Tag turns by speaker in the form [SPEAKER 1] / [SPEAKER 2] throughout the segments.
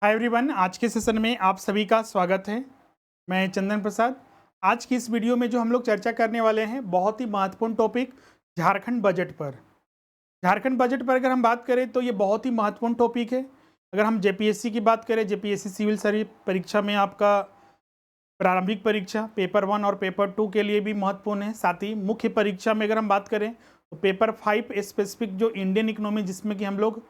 [SPEAKER 1] Hi everyone, आज के session में आप सभी का स्वागत है। मैं चंदन प्रसाद। आज की इस वीडियो में जो हम लोग चर्चा करने वाले हैं, बहुत ही महत्वपूर्ण टॉपिक झारखंड बजट पर। झारखंड बजट पर अगर हम बात करें तो ये बहुत ही महत्वपूर्ण टॉपिक है। अगर हम जेपीएससी की बात करें, जेपीएससी सिविल सर्विस परीक्षा में आपका प्रारंभिक परीक्षा पेपर 1 और पेपर 2 के लिए भी महत्वपूर्ण है। साथ ही मुख्य परीक्षा में अगर हम बात करें तो पेपर 5 स्पेसिफिक जो इंडियन इकोनॉमी, जिसमें कि हम लोग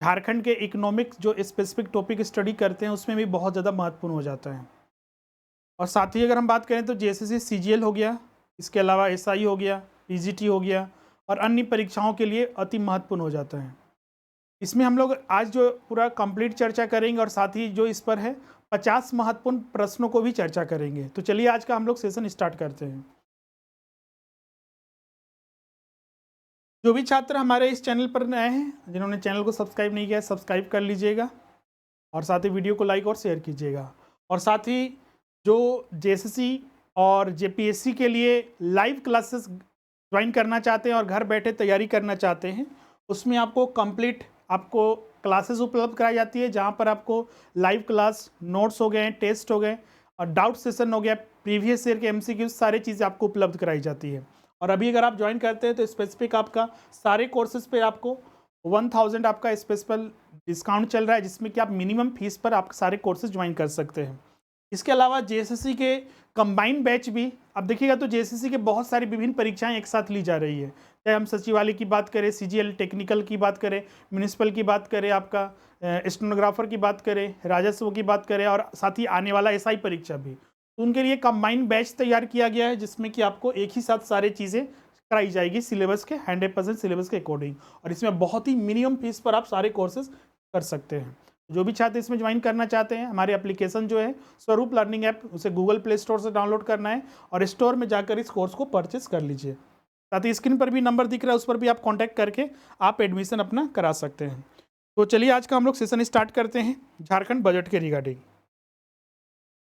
[SPEAKER 1] झारखंड के इकोनॉमिक्स जो स्पेसिफिक टॉपिक स्टडी करते हैं, उसमें भी बहुत ज़्यादा महत्वपूर्ण हो जाता है। और साथ ही अगर हम बात करें तो जैसे सीजीएल हो गया, इसके अलावा एसआई हो गया, पीजीटी हो गया और अन्य परीक्षाओं के लिए अति महत्वपूर्ण हो जाता है। इसमें हम लोग आज जो पूरा कंप्लीट चर्चा करेंगे और साथ ही जो इस पर है 50 महत्वपूर्ण प्रश्नों को भी चर्चा करेंगे। तो चलिए आज का हम लोग सेशन स्टार्ट करते हैं। जो भी छात्र हमारे इस चैनल पर नए हैं, जिन्होंने चैनल को सब्सक्राइब नहीं किया है, सब्सक्राइब कर लीजिएगा और साथ ही वीडियो को लाइक और शेयर कीजिएगा। और साथ ही जो जेएसएससी और जेपीएससी के लिए लाइव क्लासेस ज्वाइन करना चाहते हैं और घर बैठे तैयारी करना चाहते हैं, उसमें आपको कंप्लीट क्लासेस उपलब्ध कराई जाती है, जहां पर आपको लाइव क्लास, नोट्स हो गए, टेस्ट हो गए और डाउट सेशन हो गया, प्रीवियस ईयर के एमसीक्यू, सारी चीज़ें आपको उपलब्ध कराई जाती है। और अभी अगर आप ज्वाइन करते हैं तो स्पेसिफिक आपका सारे कोर्सेज पे आपको 1000 आपका स्पेशल डिस्काउंट चल रहा है, जिसमें कि आप मिनिमम फीस पर आप सारे कोर्सेज ज्वाइन कर सकते हैं। इसके अलावा जेएसएससी के कंबाइंड बैच भी आप देखिएगा तो जेएसएससी के बहुत सारी विभिन्न परीक्षाएं एक साथ ली जा रही है। चाहे हम सचिवालय की बात करें, सीजीएल टेक्निकल की बात करें, म्यूनिसिपल की बात करें, आपका स्टेनोग्राफर की बात करें, राजस्व की बात करें और साथ ही आने वाला एसआई परीक्षा भी, तो उनके लिए कंबाइंड बैच तैयार किया गया है, जिसमें कि आपको एक ही साथ सारी चीज़ें कराई जाएगी सिलेबस के 100% सिलेबस के अकॉर्डिंग। और इसमें बहुत ही मिनिमम फीस पर आप सारे कोर्सेज कर सकते हैं। जो भी छात्र इसमें ज्वाइन करना चाहते हैं, हमारे एप्लीकेशन जो है स्वरूप लर्निंग ऐप, उसे गूगल प्ले स्टोर से डाउनलोड करना है और स्टोर में जाकर इस कोर्स को परचेस कर लीजिए। साथ ही स्क्रीन पर भी नंबर दिख रहा है, उस पर भी आप कॉन्टैक्ट करके आप एडमिशन अपना करा सकते हैं। तो चलिए आज का हम लोग सेशन स्टार्ट करते हैं झारखंड बजट के रिगार्डिंग।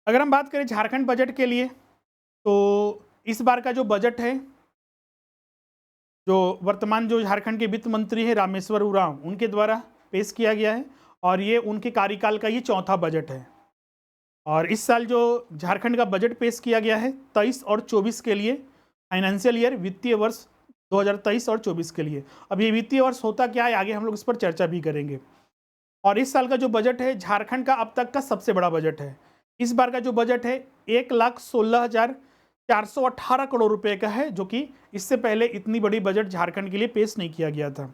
[SPEAKER 1] अगर हम बात करें झारखंड बजट के लिए, तो इस बार का जो बजट है, जो वर्तमान जो झारखंड के वित्त मंत्री है रामेश्वर उरांव, उनके द्वारा पेश किया गया है और ये उनके कार्यकाल का ये चौथा बजट है। और इस साल जो झारखंड का बजट पेश किया गया है 23 और 24 के लिए, फाइनेंशियल ईयर वित्तीय वर्ष 2023 और 24 के लिए। अब ये वित्तीय वर्ष होता क्या है, आगे हम लोग इस पर चर्चा भी करेंगे। और इस साल का जो बजट है झारखंड का अब तक का सबसे बड़ा बजट है। इस बार का जो बजट है 1,16,418 करोड़ रुपए का है, जो कि इससे पहले इतनी बड़ी बजट झारखंड के लिए पेश नहीं किया गया था।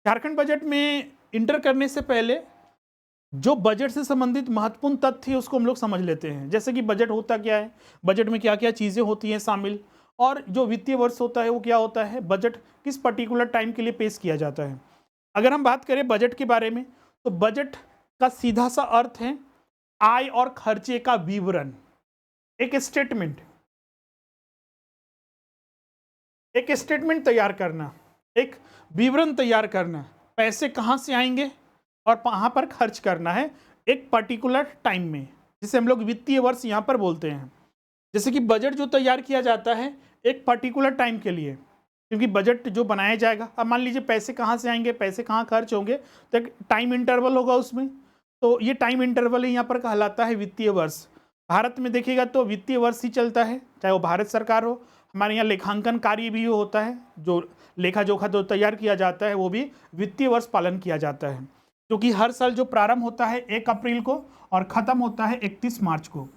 [SPEAKER 1] झारखंड बजट में इंटर करने से पहले जो बजट से संबंधित महत्वपूर्ण तथ्य है उसको हम लोग समझ लेते हैं। जैसे कि बजट होता क्या है, बजट में क्या क्या चीज़ें होती हैं शामिल, और जो वित्तीय वर्ष होता है वो क्या होता है, बजट किस पर्टिकुलर टाइम के लिए पेश किया जाता है। अगर हम बात करें बजट के बारे में, तो बजट का सीधा सा अर्थ है आय और खर्चे का विवरण, एक स्टेटमेंट, एक स्टेटमेंट तैयार करना, एक विवरण तैयार करना, पैसे कहाँ से आएंगे और कहाँ पर खर्च करना है एक पर्टिकुलर टाइम में, जिसे हम लोग वित्तीय वर्ष यहाँ पर बोलते हैं। जैसे कि बजट जो तैयार किया जाता है एक पर्टिकुलर टाइम के लिए, क्योंकि बजट जो बनाया जाएगा, अब मान लीजिए पैसे कहाँ से आएंगे, पैसे कहाँ खर्च होंगे, तो एक टाइम इंटरवल होगा उसमें, तो ये टाइम इंटरवल ही यहाँ पर कहलाता है वित्तीय वर्ष। भारत में देखिएगा तो वित्तीय वर्ष ही चलता है, चाहे वो भारत सरकार हो, हमारे यहाँ लेखांकन कार्य भी होता है, जो लेखा जोखा जो तैयार किया जाता है वो भी वित्तीय वर्ष पालन किया जाता है, क्योंकि हर साल जो प्रारंभ होता है 1 अप्रैल को और ख़त्म होता है 31 मार्च को।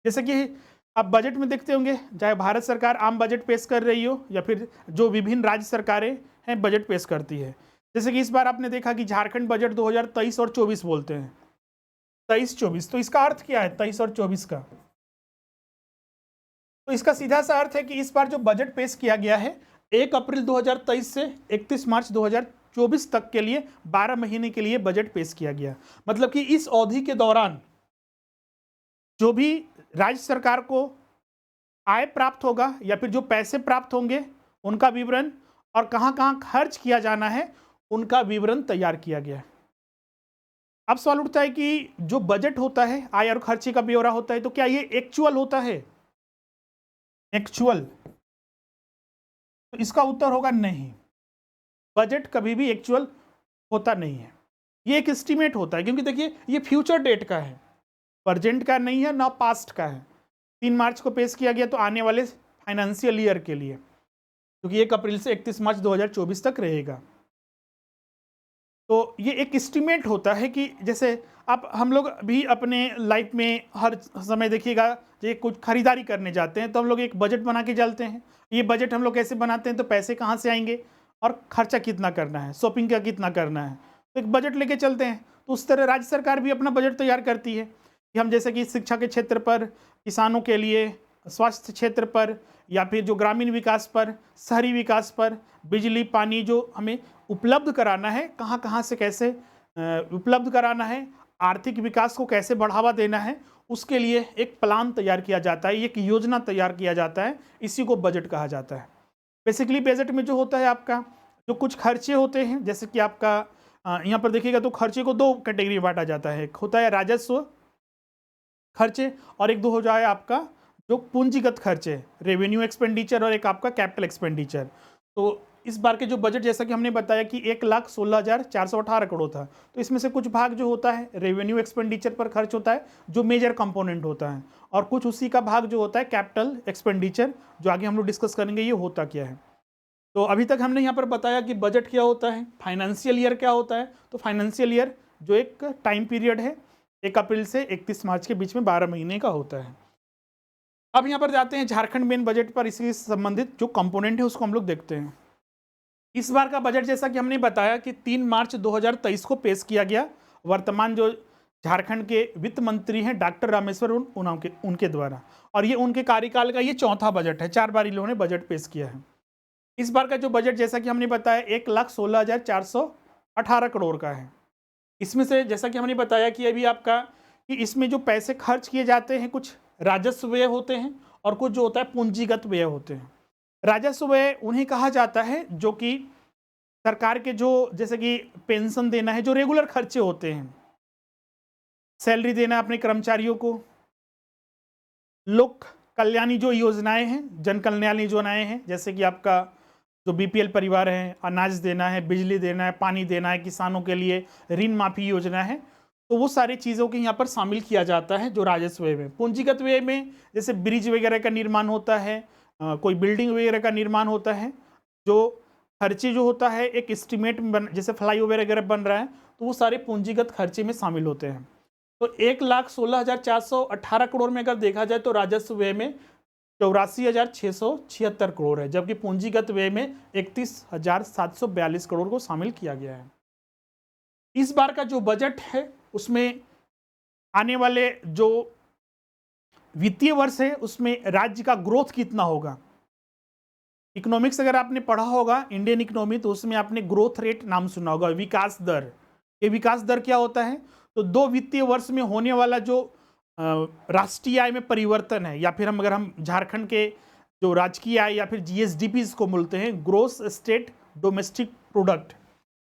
[SPEAKER 1] जैसे कि आप बजट में देखते होंगे, चाहे भारत सरकार आम बजट पेश कर रही हो या फिर जो विभिन्न राज्य सरकारें हैं बजट पेश करती है। जैसे कि इस बार आपने देखा कि झारखंड बजट 2023 और 24 बोलते हैं, 23-24, तो इसका अर्थ क्या है 23 और 24 का? तो इसका सीधा सा अर्थ है कि इस बार जो बजट पेश किया गया है 1 अप्रैल 2023 से 31 मार्च 2024 तक के लिए 12 महीने के लिए बजट पेश किया गया। मतलब कि इस अवधि के दौरान जो भी राज्य सरकार को आय प्राप्त होगा या फिर जो पैसे प्राप्त होंगे उनका विवरण, और कहां कहां खर्च किया जाना है उनका विवरण तैयार किया गया। अब सवाल उठता है कि जो बजट होता है, आय और खर्चे का ब्यौरा होता है, तो क्या ये एक्चुअल होता है, एक्चुअल? तो इसका उत्तर होगा नहीं, बजट कभी भी एक्चुअल होता नहीं है। ये एक एस्टिमेट होता है, क्योंकि देखिए ये फ्यूचर डेट का है, प्रेजेंट का नहीं है ना पास्ट का है। 3 मार्च को पेश किया गया तो आने वाले फाइनेंशियल ईयर के लिए, क्योंकि 1 अप्रैल से 31 मार्च 2024 तक रहेगा। तो ये एक एस्टिमेट होता है कि जैसे आप हम लोग भी अपने लाइफ में हर समय देखिएगा, ये कुछ खरीदारी करने जाते हैं तो हम लोग एक बजट बना के चलते हैं। ये बजट हम लोग कैसे बनाते हैं, तो पैसे कहाँ से आएंगे और खर्चा कितना करना है, शॉपिंग का कितना करना है, तो एक बजट लेके चलते हैं। तो उस तरह राज्य सरकार भी अपना बजट तैयार करती है कि हम जैसे कि शिक्षा के क्षेत्र पर, किसानों के लिए, स्वास्थ्य क्षेत्र पर, या फिर जो ग्रामीण विकास पर, शहरी विकास पर, बिजली पानी जो हमें उपलब्ध कराना है, कहाँ कहाँ से कैसे उपलब्ध कराना है, आर्थिक विकास को कैसे बढ़ावा देना है, उसके लिए एक प्लान तैयार किया जाता है, एक योजना तैयार किया जाता है। इसी को बजट कहा जाता है। बेसिकली बजट में जो होता है आपका जो कुछ खर्चे होते हैं, जैसे कि आपका यहाँ पर देखिएगा तो खर्चे को 2 कैटेगरी में बांटा जाता है। एक होता है राजस्व खर्चे और एक दो हो जाए आपका जो पूंजीगत खर्चे, रेवेन्यू एक्सपेंडिचर, और एक आपका कैपिटल एक्सपेंडिचर। तो इस बार के जो बजट जैसा कि हमने बताया कि 1,16,418 करोड़ था, तो इसमें से कुछ भाग जो होता है रेवेन्यू एक्सपेंडिचर पर खर्च होता है, जो मेजर कंपोनेंट होता है, और कुछ उसी का भाग जो होता है कैपिटल एक्सपेंडिचर, जो आगे हम लोग डिस्कस करेंगे ये होता क्या है। तो अभी तक हमने यहाँ पर बताया कि बजट क्या होता है, फाइनेंशियल ईयर क्या होता है। तो फाइनेंशियल ईयर जो एक टाइम पीरियड है 1 अप्रैल से 31 मार्च के बीच में 12 महीने का होता है। अब यहाँ पर जाते हैं झारखंड मेन बजट पर, इससे संबंधित जो कंपोनेंट है उसको हम लोग देखते हैं। इस बार का बजट जैसा कि हमने बताया कि 3 मार्च 2023 को पेश किया गया, वर्तमान जो झारखंड के वित्त मंत्री हैं डॉक्टर रामेश्वर उनके द्वारा, और ये उनके कार्यकाल का ये चौथा बजट है, 4 बार इन्होंने बजट पेश किया है। इस बार का जो बजट जैसा कि हमने बताया 1,16,418 करोड़ का है। इसमें से जैसा कि हमने बताया कि अभी आपका कि इसमें जो पैसे खर्च किए जाते हैं, कुछ राजस्व व्यय होते हैं और कुछ जो होता है पूंजीगत व्यय होते हैं। राजस्व व्यय उन्हें कहा जाता है जो कि सरकार के जो जैसे कि पेंशन देना है, जो रेगुलर खर्चे होते हैं, सैलरी देना अपने कर्मचारियों को, लोक कल्याणी जो योजनाएं हैं, जन कल्याणी योजनाएं हैं, जैसे कि आपका जो बीपीएल परिवार है, अनाज देना है, बिजली देना है, पानी देना है, किसानों के लिए ऋण माफी योजना है, तो वो सारी चीज़ों को यहाँ पर शामिल किया जाता है जो राजस्व व्यय में। पूंजीगत व्यय में जैसे ब्रिज वगैरह का निर्माण होता है, कोई बिल्डिंग वगैरह का निर्माण होता है, जो खर्चे जो होता है एक एस्टिमेट में जैसे फ्लाईओवर वगैरह बन रहा है, तो वो सारे पूंजीगत खर्चे में शामिल होते हैं। तो 1,16,418 करोड़ में अगर देखा जाए तो राजस्व व्यय में 84,676 करोड़ है, जबकि पूंजीगत व्यय में 31,742 करोड़ को शामिल किया गया है। इस बार का जो बजट है उसमें आने वाले जो वित्तीय वर्ष है उसमें राज्य का ग्रोथ कितना होगा। इकोनॉमिक्स अगर आपने पढ़ा होगा इंडियन इकोनॉमी, तो उसमें आपने ग्रोथ रेट नाम सुना होगा, विकास दर। ये विकास दर क्या होता है, तो 2 वित्तीय वर्ष में होने वाला जो राष्ट्रीय आय में परिवर्तन है, या फिर अगर हम झारखंड के जो राजकीय आय या फिर जीएसडीपी को बोलते हैं, gross state domestic product,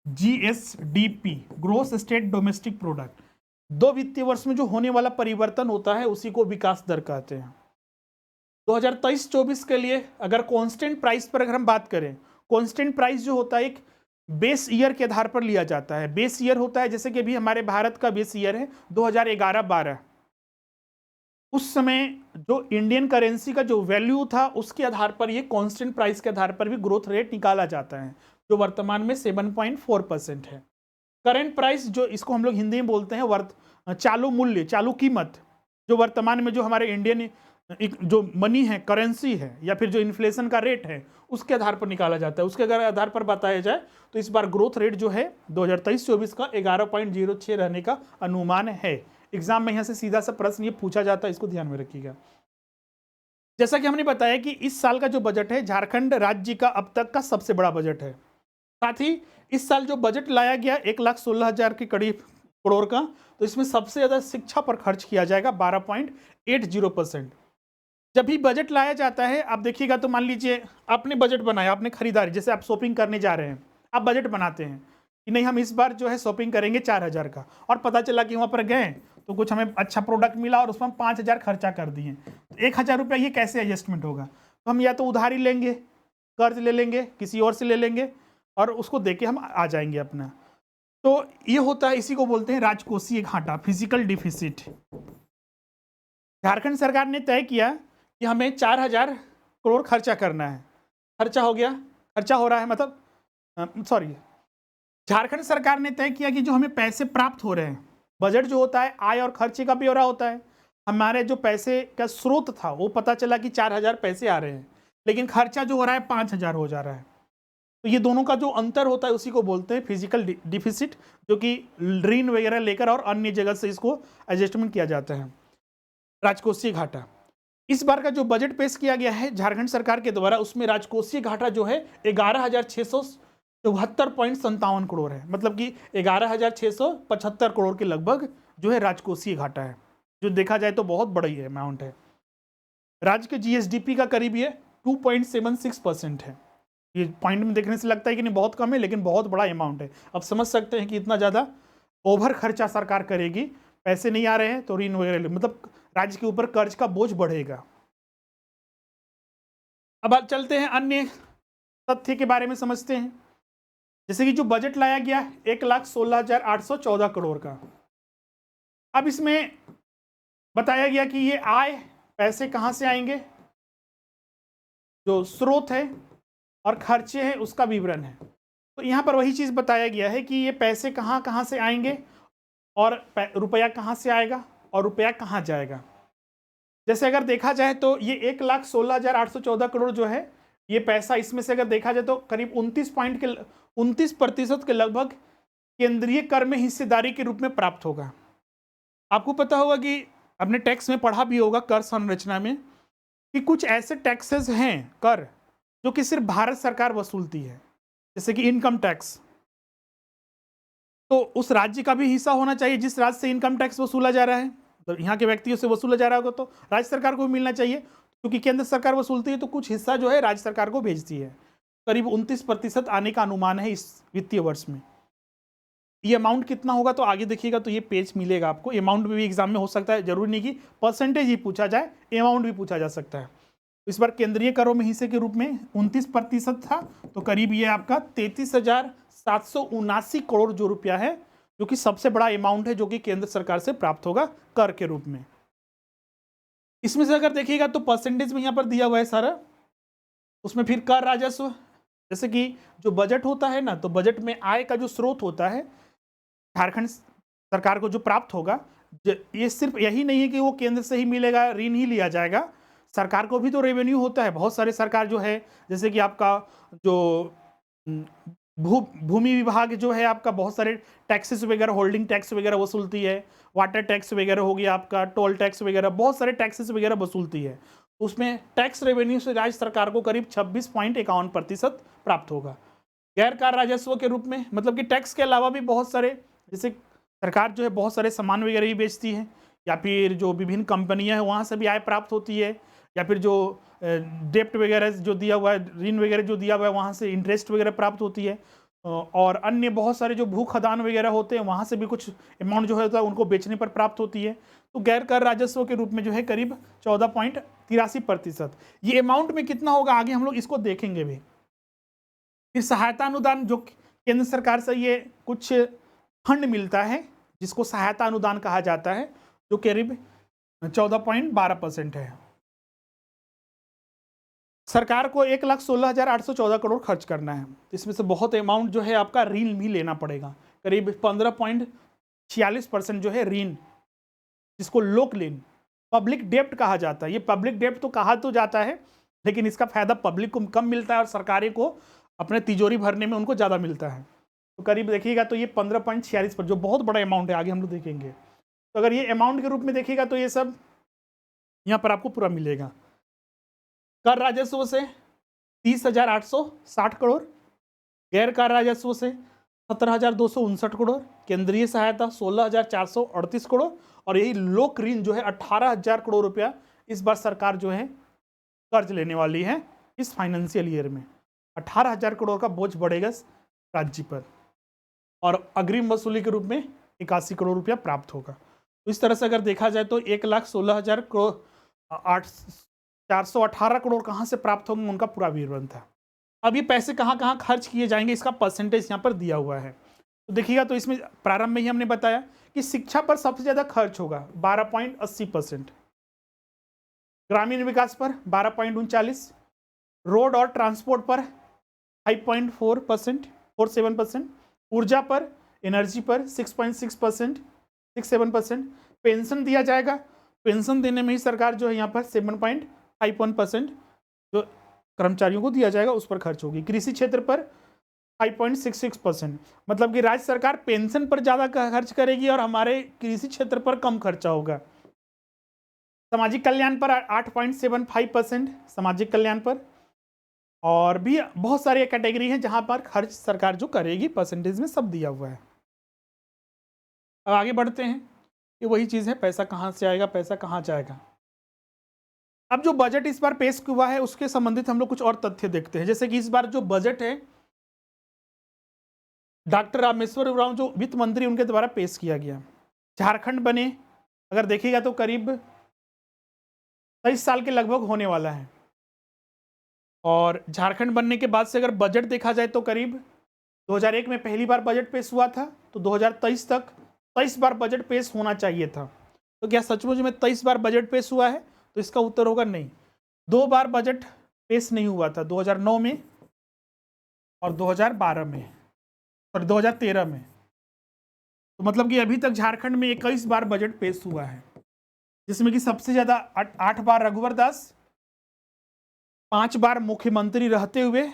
[SPEAKER 1] GSDP, gross state domestic product, 2 वित्तीय वर्ष में जो होने वाला परिवर्तन होता है उसी को विकास दर कहते हैं। 2023-24 के लिए अगर कांस्टेंट प्राइस पर अगर हम बात करें, कांस्टेंट प्राइस जो होता है एक बेस ईयर के आधार पर लिया जाता है। बेस ईयर होता है जैसे कि अभी हमारे भारत का बेस ईयर है 2011-12, उस समय जो इंडियन करेंसी का जो वैल्यू था उसके आधार पर ये कांस्टेंट प्राइस के आधार पर भी ग्रोथ रेट निकाला जाता है, जो वर्तमान में 7.4% है। करंट प्राइस जो इसको हम लोग हिंदी में बोलते हैं चालू मूल्य, चालू कीमत, जो वर्तमान में जो हमारे इंडियन जो मनी है, करेंसी है, या फिर जो इन्फ्लेशन का रेट है उसके आधार पर निकाला जाता है। उसके अगर आधार पर बताया जाए तो इस बार ग्रोथ रेट जो है 2023-24 का 11.06 रहने का अनुमान है। एग्जाम में यहाँ से सीधा सा प्रश्न ये पूछा जाता है, इसको ध्यान में रखिएगा। जैसा कि हमने बताया कि इस साल का जो बजट है झारखंड राज्य का अब तक का सबसे बड़ा बजट है। साथ ही इस साल जो बजट लाया गया 1,16,000 के करीब करोड़ का, तो इसमें सबसे ज्यादा शिक्षा पर खर्च किया जाएगा 12.80%। जब भी बजट लाया जाता है आप देखिएगा तो मान लीजिए आपने बजट बनाया, आपने खरीदारी, जैसे आप शॉपिंग करने जा रहे हैं, आप बजट बनाते हैं कि नहीं हम इस बार जो है शॉपिंग करेंगे 4,000 का, और पता चला कि वहाँ पर गए तो कुछ हमें अच्छा प्रोडक्ट मिला और उसमें हम 5,000 खर्चा कर दिए, तो 1,000 रुपया ये कैसे एडजस्टमेंट होगा। तो हम या तो उधारी लेंगे, कर्ज ले लेंगे, किसी और से ले लेंगे और उसको दे के हम आ जाएंगे अपना। तो ये होता है, इसी को बोलते हैं राजकोषीय घाटा, फिजिकल डिफिसिट। झारखंड सरकार ने तय किया कि हमें 4,000 करोड़ खर्चा करना है। खर्चा हो गया, खर्चा हो रहा है, मतलब सॉरी, झारखंड सरकार ने तय किया कि जो हमें पैसे प्राप्त हो रहे हैं, बजट जो होता है आय और खर्चे का ब्यौरा होता है। हमारे जो पैसे का स्रोत था वो पता चला कि 4,000 पैसे आ रहे हैं, लेकिन खर्चा जो हो रहा है 5,000 हो जा रहा है। तो ये दोनों का जो अंतर होता है उसी को बोलते हैं फिजिकल डिफिसिट, जो कि ऋण वगैरह लेकर और अन्य जगह से इसको एडजस्टमेंट किया जाता है। राजकोषीय घाटा, इस बार का जो बजट पेश किया गया है झारखंड सरकार के द्वारा, उसमें राजकोषीय घाटा जो है 11,674.57 करोड़ है। मतलब कि 11,675 करोड़ के लगभग जो है राजकोषीय घाटा है, जो देखा जाए तो बहुत बड़ा ही अमाउंट है। राज्य के जीएसडीपी का करीब ये 2.76% है। ये पॉइंट में देखने से लगता है कि नहीं बहुत कम है, लेकिन बहुत बड़ा अमाउंट है। अब समझ सकते हैं कि इतना ज़्यादा ओवर खर्चा सरकार करेगी, पैसे नहीं आ रहे हैं तो ऋण वगैरह, मतलब राज्य के ऊपर कर्ज का बोझ बढ़ेगा। अब चलते हैं अन्य तथ्य के बारे में समझते हैं। जैसे कि जो बजट लाया गया 1,16,814 करोड़ का। अब इसमें बताया गया कि ये आय पैसे कहाँ से आएंगे, जो स्रोत है और खर्चे हैं उसका विवरण है। तो यहाँ पर वही चीज़ बताया गया है कि ये पैसे कहाँ कहाँ से आएंगे और रुपया कहाँ से आएगा और रुपया कहाँ जाएगा। जैसे अगर देखा जाए तो ये 1,16,814 करोड़ जो है ये पैसा, इसमें से अगर देखा जाए तो करीब 29% के लगभग केंद्रीय कर में हिस्सेदारी के रूप में प्राप्त होगा। आपको पता होगा कि अपने टैक्स में पढ़ा भी होगा कर संरचना में कि कुछ ऐसे टैक्सेस हैं, कर, जो कि सिर्फ भारत सरकार वसूलती है, जैसे कि इनकम टैक्स। तो उस राज्य का भी हिस्सा होना चाहिए जिस राज्य से इनकम टैक्स वसूला जा रहा है, तो यहाँ के व्यक्तियों से वसूला जा रहा होगा तो राज्य सरकार को भी मिलना चाहिए, क्योंकि केंद्र सरकार वसूलती है तो कुछ हिस्सा जो है राज्य सरकार को भेजती है। करीब 29% आने का अनुमान है इस वित्तीय वर्ष में। ये अमाउंट कितना होगा तो आगे देखिएगा तो ये पेज मिलेगा आपको। अमाउंट भी एग्जाम में हो सकता है, जरूरी नहीं कि परसेंटेज ही पूछा जाए, अमाउंट भी पूछा जा सकता है। इस बार केंद्रीय करों में हिस्से के रूप में 29% था, तो करीब ये आपका 33,779 करोड़ जो रुपया है, जो कि सबसे बड़ा अमाउंट है जो कि केंद्र सरकार से प्राप्त होगा कर के रूप में। इसमें से अगर देखिएगा तो परसेंटेज में यहाँ पर दिया हुआ है सारा, उसमें फिर कर राजस्व, जैसे कि जो बजट होता है ना, तो बजट में आय का जो स्रोत होता है झारखंड सरकार को जो प्राप्त होगा, ये सिर्फ यही नहीं है कि वो केंद्र से ही मिलेगा, ऋण ही लिया जाएगा, सरकार को भी तो रेवेन्यू होता है। बहुत सारे सरकार जो है, जैसे कि आपका जो भूमि विभाग जो है आपका बहुत सारे टैक्सेस वगैरह, होल्डिंग टैक्स वगैरह वसूलती है, वाटर टैक्स वगैरह हो गया आपका, टोल टैक्स वगैरह, बहुत सारे टैक्सेस वगैरह वसूलती है। उसमें टैक्स रेवेन्यू से राज्य सरकार को करीब 26.51% प्राप्त होगा। गैर कर राजस्व के रूप में, मतलब कि टैक्स के अलावा भी बहुत सारे, जैसे सरकार जो है बहुत सारे सामान वगैरह ही बेचती है, या फिर जो विभिन्न कंपनियां हैं वहाँ से भी आय प्राप्त होती है, या फिर जो डेप्ट वगैरह जो दिया हुआ है, ऋण वगैरह जो दिया हुआ है वहाँ से इंटरेस्ट वगैरह प्राप्त होती है, और अन्य बहुत सारे जो भू खदान वगैरह होते हैं वहाँ से भी कुछ अमाउंट जो है उनको बेचने पर प्राप्त होती है। तो गैर कर राजस्व के रूप में जो है करीब 14.83%। ये अमाउंट में कितना होगा आगे हम लोग इसको देखेंगे भी। फिर सहायता अनुदान, जो केंद्र सरकार से ये कुछ फंड मिलता है जिसको सहायता अनुदान कहा जाता है, जो करीब 14.12% है। सरकार को 1,16,814 करोड़ खर्च करना है, इसमें से बहुत अमाउंट जो है आपका ऋण भी लेना पड़ेगा, करीब 15.46% जो है ऋण, जिसको लोक ऋण, पब्लिक डेप्ट कहा जाता है। ये पब्लिक डेप्ट तो कहा तो जाता है, लेकिन इसका फायदा पब्लिक को कम मिलता है और सरकारें को अपने तिजोरी भरने में उनको ज़्यादा मिलता है। तो करीब देखिएगा तो ये 15.46 पर, जो बहुत बड़ा अमाउंट है, आगे हम लोग देखेंगे। तो अगर ये अमाउंट के रूप में देखिएगा तो ये सब यहाँ पर आपको पूरा मिलेगा। कर राजस्व से 30,860 करोड़, गैर कर राजस्व से 17,259 करोड़, केंद्रीय सहायता 16,438 करोड़, और यही लोक ऋण जो है 18,000 करोड़ रुपया इस बार सरकार जो है कर्ज लेने वाली है इस फाइनेंशियल ईयर में। 18,000 करोड़ का बोझ बढ़ेगा राज्य पर, और अग्रिम वसूली के रूप में 81 करोड़ रुपया प्राप्त होगा। तो इस तरह से अगर देखा जाए तो 1,16,000 करोड़ 418 करोड़ कहाँ से प्राप्त होंगे, उनका पूरा विवरण था। अब ये पैसे कहाँ कहाँ खर्च किए जाएंगे इसका परसेंटेज यहाँ पर दिया हुआ है। तो देखिएगा, तो इसमें प्रारंभ में ही हमने बताया कि शिक्षा पर सबसे ज्यादा खर्च होगा 12.80%, ग्रामीण विकास पर 12.39%, रोड और ट्रांसपोर्ट पर 5.47%, ऊर्जा पर, एनर्जी पर 6.6%, 6.7%, पेंशन दिया जाएगा, पेंशन देने में ही सरकार जो है यहाँ पर 7.51% जो कर्मचारियों को दिया जाएगा उस पर खर्च होगी। कृषि क्षेत्र पर 5.66%, मतलब कि राज्य सरकार पेंशन पर ज़्यादा खर्च करेगी और हमारे कृषि क्षेत्र पर कम खर्चा होगा। सामाजिक कल्याण पर 8.75% सामाजिक कल्याण पर, और भी बहुत सारी कैटेगरी हैं जहां पर खर्च सरकार जो करेगी परसेंटेज में सब दिया हुआ है। अब आगे बढ़ते हैं कि वही चीज़ है, पैसा कहाँ से आएगा, पैसा कहाँ जाएगा। अब जो बजट इस बार पेश हुआ है उसके संबंधित हम लोग कुछ और तथ्य देखते हैं। जैसे कि इस बार जो बजट है डॉक्टर रामेश्वर उरांव जो वित्त मंत्री उनके द्वारा पेश किया गया। झारखंड बने अगर देखिएगा तो करीब 23 साल के लगभग होने वाला है, और झारखंड बनने के बाद से अगर बजट देखा जाए तो करीब 2001 में पहली बार बजट पेश हुआ था, तो 2023 तक 23 बार बजट पेश होना चाहिए था। तो क्या सचमुच में 23 बार बजट पेश हुआ है? तो इसका उत्तर होगा नहीं। 2 बार बजट पेश नहीं हुआ था, 2009 में और 2012 में, और 2013 में। तो मतलब कि अभी तक झारखंड में 21 बार बजट पेश हुआ है, जिसमें कि सबसे ज्यादा 8 बार रघुवर दास, 5 बार मुख्यमंत्री रहते हुए,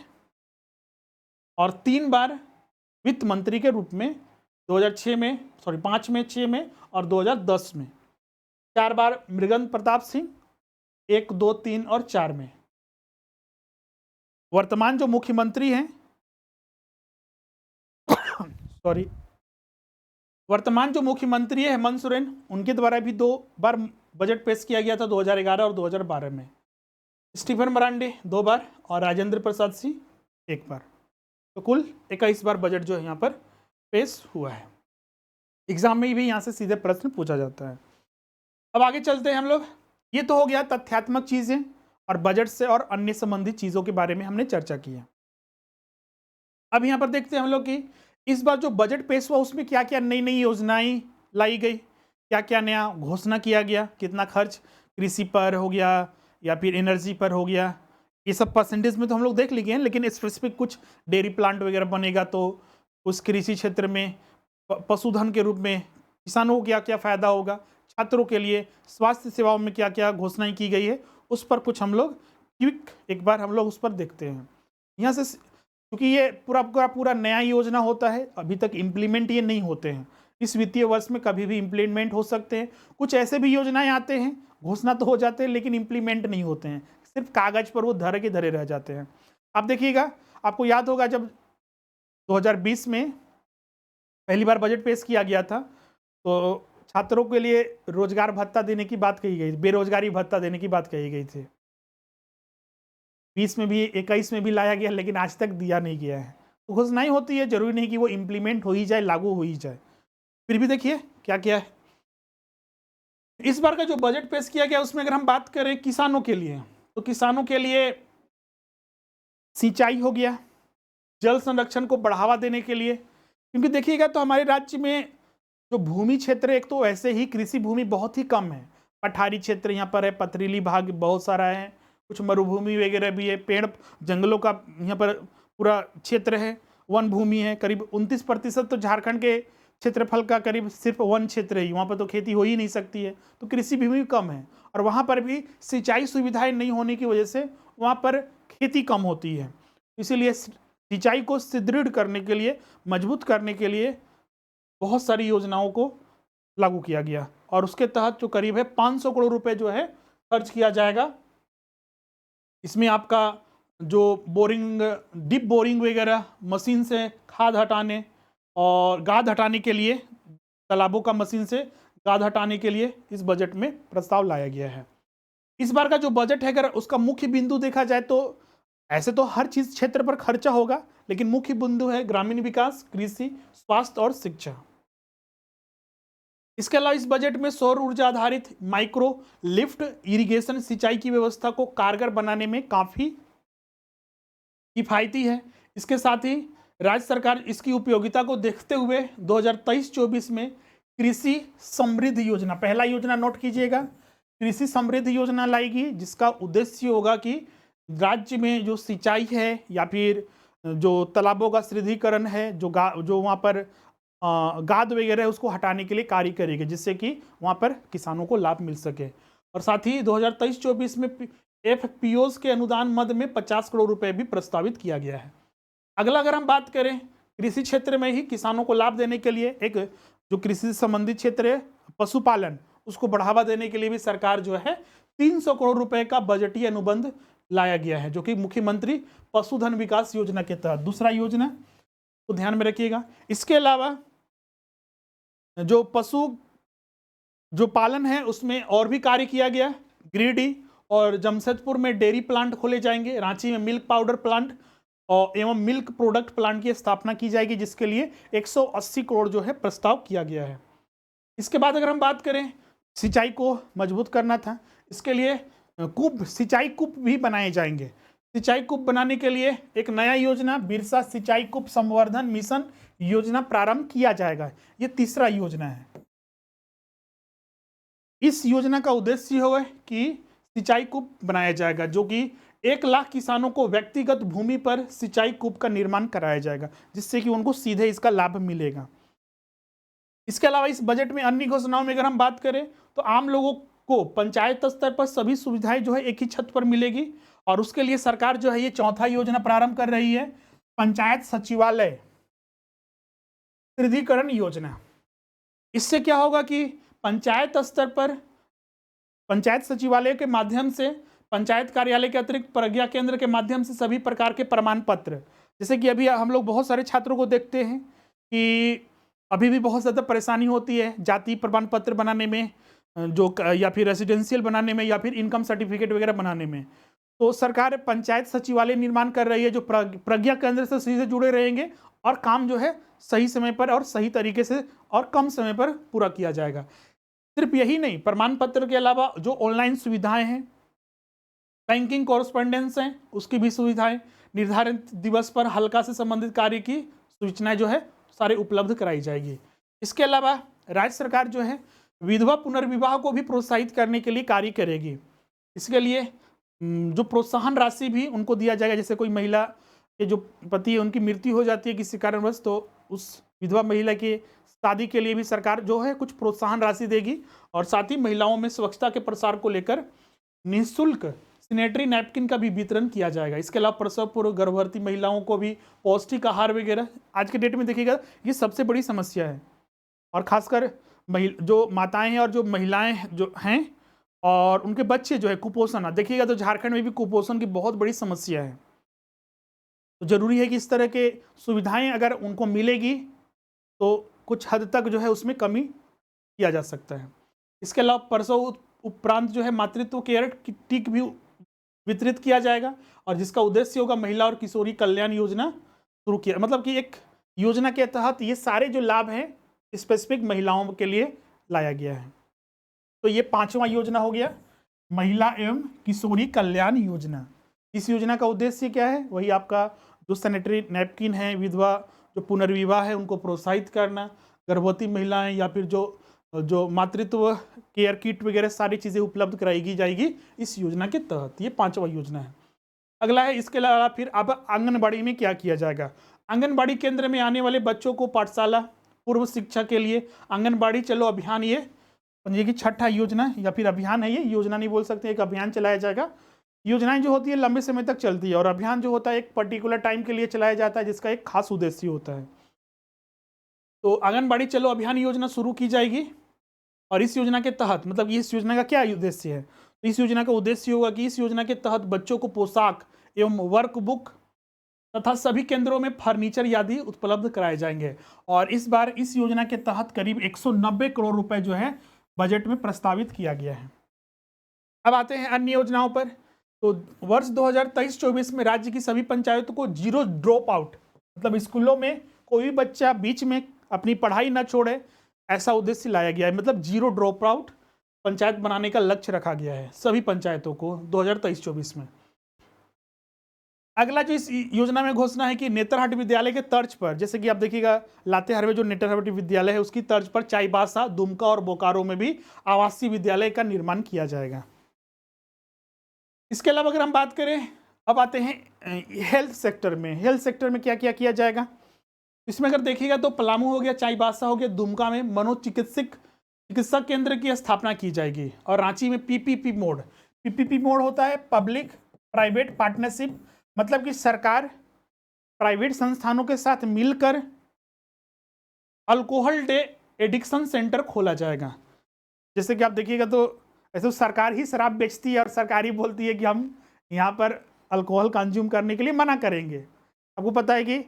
[SPEAKER 1] और 3 बार वित्त मंत्री के रूप में 2006 में, 5 में, 6 में और 2010 में। 4 बार मृगंक प्रताप सिंह, 1, 2, 3 और 4 में। वर्तमान जो मुख्यमंत्री हैं वर्तमान जो मुख्यमंत्री है हेमंत सोरेन, उनके द्वारा भी 2 बार बजट पेश किया गया था, 2011 और 2012 में। स्टीफन मरांडे 2 बार और राजेंद्र प्रसाद सिंह 1 बार। तो कुल 21 बार बजट जो है यहाँ पर पेश हुआ है। एग्जाम में भी यहाँ से सीधे प्रश्न पूछा जाता है। अब आगे चलते हैं हम लोग। ये तो हो गया तथ्यात्मक चीजें और बजट से और अन्य संबंधित चीजों के बारे में हमने चर्चा की है। अब यहाँ पर देखते हैं हम लोग कि इस बार जो बजट पेश हुआ उसमें क्या क्या नई नई योजनाएं लाई गई, क्या क्या नया घोषणा किया गया, कितना खर्च कृषि पर हो गया या फिर एनर्जी पर हो गया, ये सब परसेंटेज में तो हम लोग देख लिए हैं, लेकिन स्पेसिफिक कुछ डेयरी प्लांट वगैरह बनेगा तो उस कृषि क्षेत्र में पशुधन के रूप में किसानों को क्या क्या फायदा होगा, छात्रों के लिए स्वास्थ्य सेवाओं में क्या क्या घोषणाएं की गई है, उस पर कुछ हम लोग क्विक एक बार हम लोग उस पर देखते हैं। यहाँ से क्योंकि ये पूरा नया योजना होता है, अभी तक इम्प्लीमेंट ये नहीं होते हैं, इस वित्तीय वर्ष में कभी भी इम्प्लीमेंट हो सकते हैं। कुछ ऐसे भी योजनाएं आते हैं, घोषणा तो हो जाते हैं लेकिन इम्प्लीमेंट नहीं होते हैं, सिर्फ कागज पर वो धरे के धरे रह जाते हैं। आप देखिएगा, आपको याद होगा जब 2020 में पहली बार बजट पेश किया गया था तो छात्रों के लिए रोजगार भत्ता देने की बात कही गई, बेरोजगारी भत्ता देने की बात कही गई थी। 20 में भी 21 में भी लाया गया, लेकिन आज तक दिया नहीं गया है। तो घोषणाएं होती है, जरूरी नहीं कि वो इम्प्लीमेंट हो ही जाए, लागू हो ही जाए। फिर भी देखिए क्या क्या है। इस बार का जो बजट पेश किया गया उसमें अगर हम बात करें किसानों के लिए, तो किसानों के लिए सिंचाई हो गया, जल संरक्षण को बढ़ावा देने के लिए, क्योंकि देखिएगा तो हमारे राज्य में जो भूमि क्षेत्र, एक तो ऐसे ही कृषि भूमि बहुत ही कम है, पठारी क्षेत्र यहाँ पर है, पथरीली भाग बहुत सारा है, कुछ मरुभूमि वगैरह भी है, पेड़ जंगलों का यहाँ पर पूरा क्षेत्र है, वन भूमि है करीब 29%। तो झारखंड के क्षेत्रफल का करीब सिर्फ वन क्षेत्र है, वहाँ पर तो खेती हो ही नहीं सकती है, तो कृषि भूमि कम है, और वहाँ पर भी सिंचाई सुविधाएं नहीं होने की वजह से वहाँ पर खेती कम होती है। इसीलिए सिंचाई को सुदृढ़ करने के लिए, मजबूत करने के लिए बहुत सारी योजनाओं को लागू किया गया, और उसके तहत जो करीब है 500 करोड़ रुपए जो है खर्च किया जाएगा। इसमें आपका जो बोरिंग, डीप बोरिंग वगैरह मशीन से खाद हटाने और गाद हटाने के लिए, तालाबों का मशीन से गाद हटाने के लिए इस बजट में प्रस्ताव लाया गया है। इस बार का जो बजट है अगर उसका मुख्य बिंदु देखा जाए तो ऐसे तो हर चीज क्षेत्र पर खर्चा होगा, लेकिन मुख्य बिंदु है ग्रामीण विकास, कृषि, स्वास्थ्य और शिक्षा। इसके अलावा इस बजट में सौर ऊर्जा आधारित माइक्रो लिफ्ट इरिगेशन सिंचाई की व्यवस्था को कारगर बनाने में काफी किफायती है। इसके साथ ही राज्य सरकार इसकी उपयोगिता को देखते हुए 2023-24 में कृषि समृद्धि योजना, पहला योजना नोट कीजिएगा, कृषि समृद्धि योजना लाएगी, जिसका उद्देश्य होगा कि राज्य में जो सिंचाई है या फिर जो तालाबों का सुदृढ़ीकरण है, जो वहाँ पर गाद वगैरह है, उसको हटाने के लिए कार्य करेगी, जिससे कि वहाँ पर किसानों को लाभ मिल सके। और साथ ही 2023-24 में FPOs के अनुदान मद में 50 करोड़ रुपए भी प्रस्तावित किया गया है। अगला अगर हम बात करें कृषि क्षेत्र में ही किसानों को लाभ देने के लिए, एक जो कृषि संबंधित क्षेत्र है पशुपालन, उसको बढ़ावा देने के लिए भी सरकार जो है 300 करोड़ रुपए का बजटीय अनुबंध लाया गया है, जो कि मुख्यमंत्री पशुधन विकास योजना के तहत दूसरा योजना, तो ध्यान में रखिएगा। इसके अलावा जो पालन है उसमें और भी कार्य किया गया। गिरिडीह और जमशेदपुर में डेयरी प्लांट खोले जाएंगे, रांची में मिल्क पाउडर प्लांट और एवं मिल्क प्रोडक्ट प्लांट की स्थापना की जाएगी, जिसके लिए 180 करोड़ जो है प्रस्ताव किया गया है। इसके बाद अगर हम बात करें, सिंचाई को मजबूत करना था, इसके लिए सिंचाई कूप भी बनाए जाएंगे। सिंचाई कूप बनाने के लिए एक नया योजना बिरसा सिंचाई कूप संवर्धन मिशन योजना प्रारंभ किया जाएगा। ये तीसरा योजना है। इस योजना का उद्देश्य होगा कि सिंचाई कूप बनाया जाएगा, जो कि 1 लाख किसानों को व्यक्तिगत भूमि पर सिंचाई कूप का निर्माण कराया जाएगा, जिससे कि उनको सीधे इसका लाभ मिलेगा। इसके अलावा इस बजट में अन्य घोषणाओं में अगर हम बात करें तो आम लोगों को पंचायत स्तर पर सभी सुविधाएं जो है एक ही छत पर मिलेगी, और उसके लिए सरकार जो है ये चौथा योजना प्रारंभ कर रही है, पंचायत सचिवालय सुदृढ़ीकरण योजना। इससे क्या होगा कि पंचायत स्तर पर पंचायत सचिवालय के माध्यम से, पंचायत कार्यालय के अतिरिक्त प्रज्ञा केंद्र के माध्यम से सभी प्रकार के प्रमाण पत्र, जैसे कि अभी हम लोग बहुत सारे छात्रों को देखते हैं कि अभी भी बहुत ज़्यादा परेशानी होती है जाति प्रमाण पत्र बनाने में, जो या फिर रेजिडेंशियल बनाने में, या फिर इनकम सर्टिफिकेट वगैरह बनाने में। तो सरकार पंचायत सचिवालय निर्माण कर रही है, जो प्रज्ञा केंद्र से सीधे जुड़े रहेंगे और काम जो है सही समय पर और सही तरीके से और कम समय पर पूरा किया जाएगा। सिर्फ यही नहीं, प्रमाण पत्र के अलावा जो ऑनलाइन सुविधाएं हैं, बैंकिंग कॉरेस्पॉन्डेंस हैं, उसकी भी सुविधाएं, निर्धारित दिवस पर हल्का से संबंधित कार्य की सूचनाएं जो है सारे उपलब्ध कराई जाएगी। इसके अलावा राज्य सरकार जो है विधवा पुनर्विवाह को भी प्रोत्साहित करने के लिए कार्य करेगी। इसके लिए जो प्रोत्साहन राशि भी उनको दिया जाएगा, जैसे कोई महिला के जो पति है उनकी मृत्यु हो जाती है किसी कारणवश, तो उस विधवा महिला की शादी के लिए भी सरकार जो है कुछ प्रोत्साहन राशि देगी। और साथ ही महिलाओं में स्वच्छता के प्रसार को लेकर निःशुल्क सैनिटरी नैपकिन का भी वितरण किया जाएगा। इसके अलावा प्रसव पूर्व गर्भवती महिलाओं को भी पौष्टिक आहार वगैरह, आज के डेट में देखिएगा ये सबसे बड़ी समस्या है, और खासकर जो माताएं हैं और जो महिलाएं जो हैं और उनके बच्चे जो है कुपोषण, देखिएगा तो झारखंड में भी कुपोषण की बहुत बड़ी समस्या है। तो जरूरी है कि इस तरह के सुविधाएं अगर उनको मिलेगी तो कुछ हद तक जो है उसमें कमी किया जा सकता है। इसके अलावा प्रसव उपरांत जो है मातृत्व केयर किट भी वितरित किया जाएगा, और जिसका उद्देश्य होगा महिला और किशोरी कल्याण योजना शुरू किया, मतलब कि एक योजना के तहत ये सारे जो लाभ हैं स्पेसिफिक महिलाओं के लिए लाया गया है। तो ये 5वां योजना हो गया, महिला एवं किशोरी कल्याण योजना। इस योजना का उद्देश्य क्या है? वही आपका जो सैनिटरी नैपकिन है, विधवा जो पुनर्विवाह है उनको प्रोत्साहित करना, गर्भवती महिलाएं या फिर जो मातृत्व केयर किट वगैरह सारी चीज़ें उपलब्ध कराई जाएगी इस योजना के तहत। ये 5वां योजना है। अगला है, इसके अलावा फिर अब आंगनबाड़ी में क्या किया जाएगा? आंगनबाड़ी केंद्र में आने वाले बच्चों को पाठशाला पूर्व शिक्षा के लिए आंगनबाड़ी चलो अभियान, ये की 6ठा योजना या फिर अभियान है, ये योजना नहीं बोल सकते, एक अभियान चलाया जाएगा। योजनाएं जो होती है लंबे समय तक चलती है, और अभियान जो होता है एक पर्टिकुलर टाइम के लिए चलाया जाता है, जिसका एक खास उद्देश्य होता है। तो आंगनबाड़ी चलो अभियान योजना शुरू की जाएगी, और इस योजना के तहत, मतलब इस योजना का क्या उद्देश्य है? तो इस योजना का उद्देश्य होगा कि इस योजना के तहत बच्चों को पोशाक एवं वर्कबुक तथा सभी केंद्रों में फर्नीचर आदि उपलब्ध कराए जाएंगे। और इस बार इस योजना के तहत करीब 190 करोड़ रुपए जो है बजट में प्रस्तावित किया गया है। अब आते हैं अन्य योजनाओं पर। तो वर्ष 2023-24 में राज्य की सभी पंचायतों को 0 ड्रॉप आउट, मतलब स्कूलों में कोई भी बच्चा बीच में अपनी पढ़ाई ना छोड़े, ऐसा उद्देश्य लाया गया है। मतलब 0 ड्रॉप आउट पंचायत बनाने का लक्ष्य रखा गया है सभी पंचायतों को 2023-24 में। अगला जो इस योजना में घोषणा है कि नेतरहाट विद्यालय के तर्ज पर, जैसे कि आप देखिएगा लातेहार में जो नेतरहाट विद्यालय है उसकी तर्ज पर चाईबासा, दुमका और बोकारो में भी आवासीय विद्यालय का निर्माण किया जाएगा। इसके अलावा अगर हम बात करें, अब आते हैं हेल्थ सेक्टर में। हेल्थ सेक्टर में क्या क्या किया जाएगा, इसमें अगर देखिएगा तो पलामू हो गया, चाईबासा हो गया, दुमका में चिकित्सा केंद्र की स्थापना की जाएगी और रांची में पीपीपी मोड। पीपीपी मोड होता है पब्लिक प्राइवेट पार्टनरशिप, मतलब कि सरकार प्राइवेट संस्थानों के साथ मिलकर अल्कोहल डे एडिक्शन सेंटर खोला जाएगा। जैसे कि आप देखिएगा तो ऐसे तो सरकार ही शराब बेचती है और सरकार ही बोलती है कि हम यहाँ पर अल्कोहल कंज्यूम करने के लिए मना करेंगे। आपको पता है कि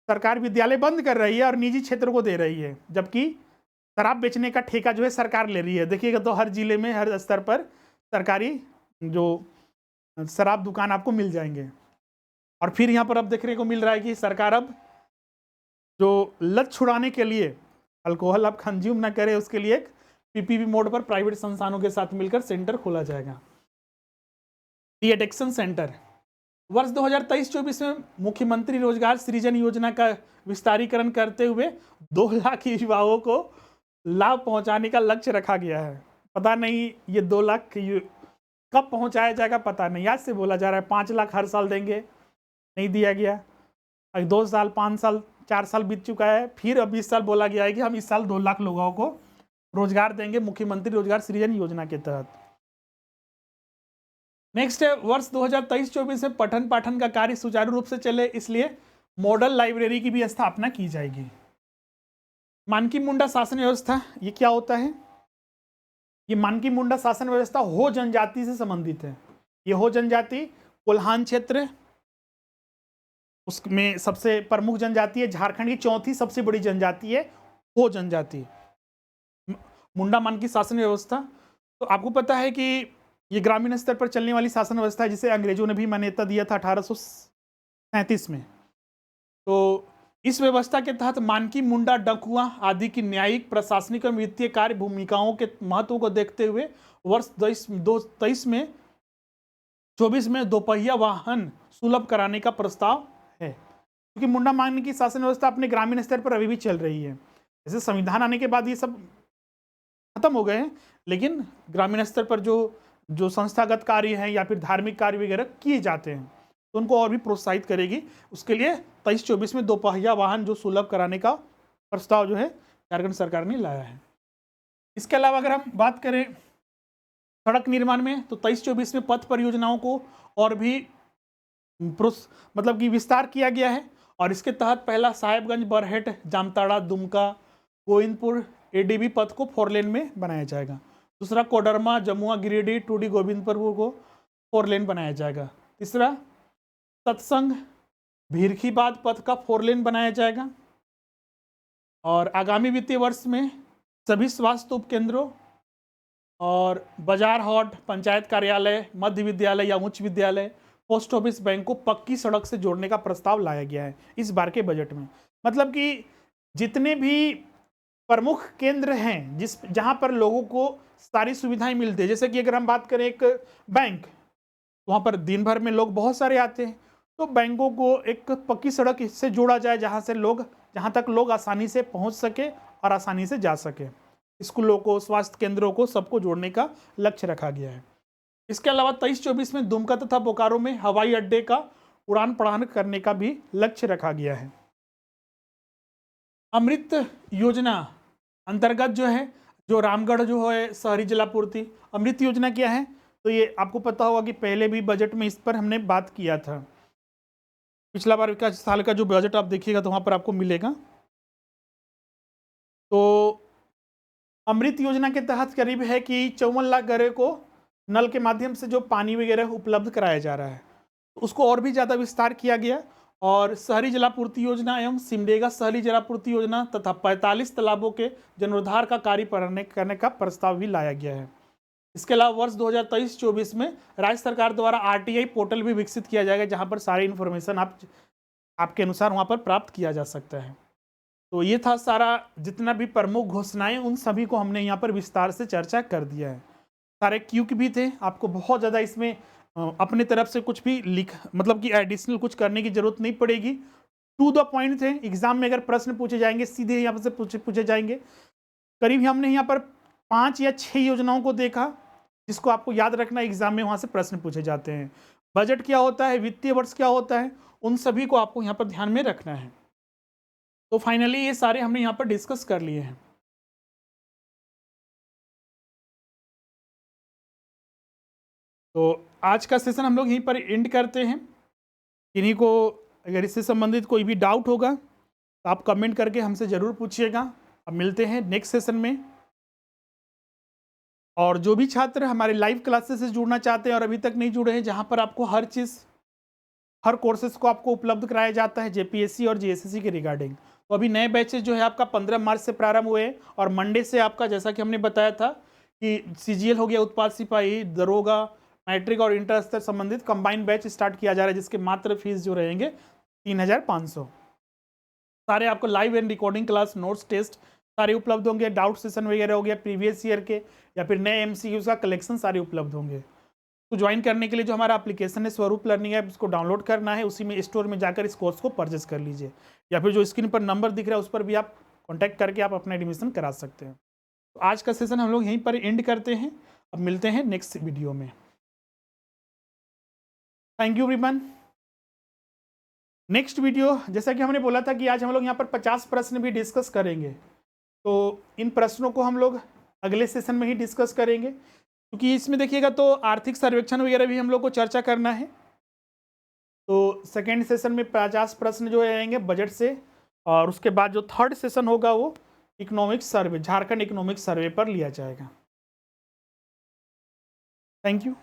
[SPEAKER 1] सरकार विद्यालय बंद कर रही है और निजी क्षेत्र को दे रही है, जबकि शराब बेचने का ठेका जो है सरकार ले रही है। देखिएगा तो हर जिले में हर स्तर पर सरकारी जो शराब दुकान आपको मिल जाएंगे। और फिर यहाँ पर अब देखने को मिल रहा है कि सरकार अब जो लत छुड़ाने के लिए अल्कोहल आप कंज्यूम ना करे उसके लिए एक पीपीपी मोड पर प्राइवेट संस्थानों के साथ मिलकर सेंटर खोला जाएगा, डी एडिक्शन सेंटर। वर्ष 2023-24 में मुख्यमंत्री रोजगार सृजन योजना का विस्तारीकरण करते हुए 2 लाख युवाओं को लाभ पहुंचाने का लक्ष्य रखा गया है। पता नहीं ये 2 लाख कब पहुंचाया जाएगा, पता नहीं। आज से बोला जा रहा है 5 लाख हर साल देंगे, नहीं दिया गया। 2 साल 5 साल 4 साल बीत चुका है, फिर अब इस साल बोला गया है कि हम इस साल 2 लाख लोगों को रोजगार देंगे मुख्यमंत्री रोजगार सृजन योजना के तहत। नेक्स्ट है, वर्ष 2023-24 में पठन पाठन का कार्य सुचारू रूप से चले इसलिए मॉडल लाइब्रेरी की भी स्थापना की जाएगी। मानकी मुंडा शासन व्यवस्था, ये क्या होता है? ये मानकी मुंडा शासन व्यवस्था हो जनजाति से संबंधित है। ये हो जनजाति कोल्हान क्षेत्र, उसमें सबसे प्रमुख जनजाति है, झारखंड की 4थी सबसे बड़ी जनजाति है हो जनजाति। मुंडा मानकी शासन व्यवस्था, तो आपको पता है कि ये ग्रामीण स्तर पर चलने वाली शासन व्यवस्था है जिसे अंग्रेजों ने भी मान्यता दिया था 1837 में। तो इस व्यवस्था के तहत मानकी मुंडा डकुआ आदि की न्यायिक प्रशासनिक और वित्तीय कार्य भूमिकाओं के महत्व को देखते हुए वर्ष 2023 में 24 में दोपहिया वाहन सुलभ कराने का प्रस्ताव है। क्योंकि मुंडा मानकी शासन व्यवस्था अपने ग्रामीण स्तर पर अभी भी चल रही है। जैसे संविधान आने के बाद ये सब खत्म हो गए हैं, लेकिन ग्रामीण स्तर पर जो संस्थागत कार्य हैं या फिर धार्मिक कार्य वगैरह किए जाते हैं तो उनको और भी प्रोत्साहित करेगी। उसके लिए 23-24 में दोपहिया वाहन जो सुलभ कराने का प्रस्ताव जो है झारखंड सरकार ने लाया है। इसके अलावा अगर हम बात करें सड़क निर्माण में, तो 23-24 में पथ परियोजनाओं को और भी मतलब कि विस्तार किया गया है और इसके तहत पहला साहेबगंज बरहेट जामताड़ा दुमका गोविंदपुर एडीबी पथ को 4 लेन में बनाया जाएगा। दूसरा कोडरमा जमुआ गिरिडीह टूडी गोविंदपुर को 4 लेन बनाया जाएगा। तीसरा सत्संग भीरखीबाद पथ का 4 लेन बनाया जाएगा। और आगामी वित्तीय वर्ष में सभी स्वास्थ्य उपकेंद्रों और बाजार हाट, पंचायत कार्यालय, मध्य विद्यालय या उच्च विद्यालय, पोस्ट ऑफिस, बैंक को पक्की सड़क से जोड़ने का प्रस्ताव लाया गया है इस बार के बजट में। मतलब कि जितने भी प्रमुख केंद्र हैं जहां पर लोगों को सारी सुविधाएं मिलती है, जैसे कि अगर हम बात करें एक बैंक, वहां पर दिन भर में लोग बहुत सारे आते हैं, तो बैंकों को एक पक्की सड़क से जोड़ा जाए जहां तक लोग आसानी से पहुंच सके और आसानी से जा सके। स्कूलों को, स्वास्थ्य केंद्रों को, सबको जोड़ने का लक्ष्य रखा गया है। इसके अलावा 23-24 में दुमका तथा बोकारो में हवाई अड्डे का उड़ान पड़ान करने का भी लक्ष्य रखा गया है। अमृत योजना अंतर्गत जो रामगढ़ जो है शहरी जलापूर्ति, अमृत योजना क्या है? तो ये आपको पता होगा कि पहले भी बजट में इस पर हमने बात किया था। पिछला बार का साल का जो बजट आप देखिएगा तो वहाँ पर आपको मिलेगा। तो अमृत योजना के तहत करीब है कि 54 लाख घरों को नल के माध्यम से जो पानी वगैरह उपलब्ध कराया जा रहा है, उसको और भी ज़्यादा विस्तार किया गया और शहरी जलापूर्ति योजना एवं सिमडेगा शहरी जलापूर्ति योजना तथा 45 तालाबों के जीर्णोद्धार का कार्य करने का प्रस्ताव भी लाया गया है। इसके अलावा वर्ष 2023-24 में राज्य सरकार द्वारा आरटीआई पोर्टल भी विकसित किया जाएगा, जहां पर सारी इन्फॉर्मेशन आपके अनुसार वहां पर प्राप्त किया जा सकता है। तो ये था सारा जितना भी प्रमुख घोषणाएं, उन सभी को हमने यहाँ पर विस्तार से चर्चा कर दिया है। सारे क्यूक भी थे, आपको बहुत ज़्यादा इसमें अपने तरफ से कुछ भी लिख मतलब कि एडिशनल कुछ करने की जरूरत नहीं पड़ेगी। टू द पॉइंट थे, एग्जाम में अगर प्रश्न पूछे जाएंगे सीधे यहाँ से पूछे जाएंगे। करीब हमने यहाँ पर 5 या 6 योजनाओं को देखा जिसको आपको याद रखना, एग्जाम में वहाँ से प्रश्न पूछे जाते हैं। बजट क्या होता है, वित्तीय वर्ष क्या होता है, उन सभी को आपको यहाँ पर ध्यान में रखना है। तो फाइनली ये सारे हमने यहाँ पर डिस्कस कर लिए हैं। तो आज का सेशन हम लोग यहीं पर एंड करते हैं। किन्हीं को अगर इससे संबंधित कोई भी डाउट होगा तो आप कमेंट करके हमसे ज़रूर पूछिएगा। अब मिलते हैं नेक्स्ट सेशन में। और जो भी छात्र हमारे लाइव क्लासेस से जुड़ना चाहते हैं और अभी तक नहीं जुड़े हैं, जहाँ पर आपको हर चीज़, हर कोर्सेज को आपको उपलब्ध कराया जाता है जेपीएससी और जीएसएससी के रिगार्डिंग। तो अभी नए बैचेज जो है आपका 15 मार्च से प्रारंभ हुए हैं और मंडे से आपका, जैसा कि हमने बताया था कि सीजीएल हो गया, उत्पाद सिपाही, दरोगा, मैट्रिक और इंटर स्तर संबंधित कंबाइंड बैच स्टार्ट किया जा रहा है, जिसके मात्र फीस जो रहेंगे 3500। सारे आपको live and recording class, notes, test सारे उपलब्ध होंगे। डाउट सेशन वगैरह हो गया, प्रीवियस ईयर के या फिर नए एमसीक्यूज का कलेक्शन सारे उपलब्ध होंगे। तो ज्वाइन करने के लिए जो हमारा एप्लीकेशन है स्वरूप लर्निंग ऐप, उसको डाउनलोड करना है, उसी में स्टोर में जाकर इस कोर्स को परचेज कर लीजिए, या फिर जो स्क्रीन पर नंबर दिख रहा है उस पर भी आप कॉन्टैक्ट करके आप अपना एडमिशन करा सकते हैं। तो आज का सेशन हम लोग यहीं पर एंड करते हैं। अब मिलते हैं नेक्स्ट वीडियो में। Thank you everyone. Next video, जैसा कि हमने बोला था कि आज हम लोग यहाँ पर 50 प्रश्न भी डिस्कस करेंगे, तो इन प्रश्नों को हम लोग अगले सेशन में ही डिस्कस करेंगे, क्योंकि इसमें देखिएगा तो आर्थिक सर्वेक्षण वगैरह भी हम लोग को चर्चा करना है। तो सेकेंड सेशन में 50 प्रश्न जो रहेंगे बजट से, और उसके बाद जो थर्ड सेशन होगा वो economic survey, Jharkhand economic survey पर लिया जाएगा। Thank you.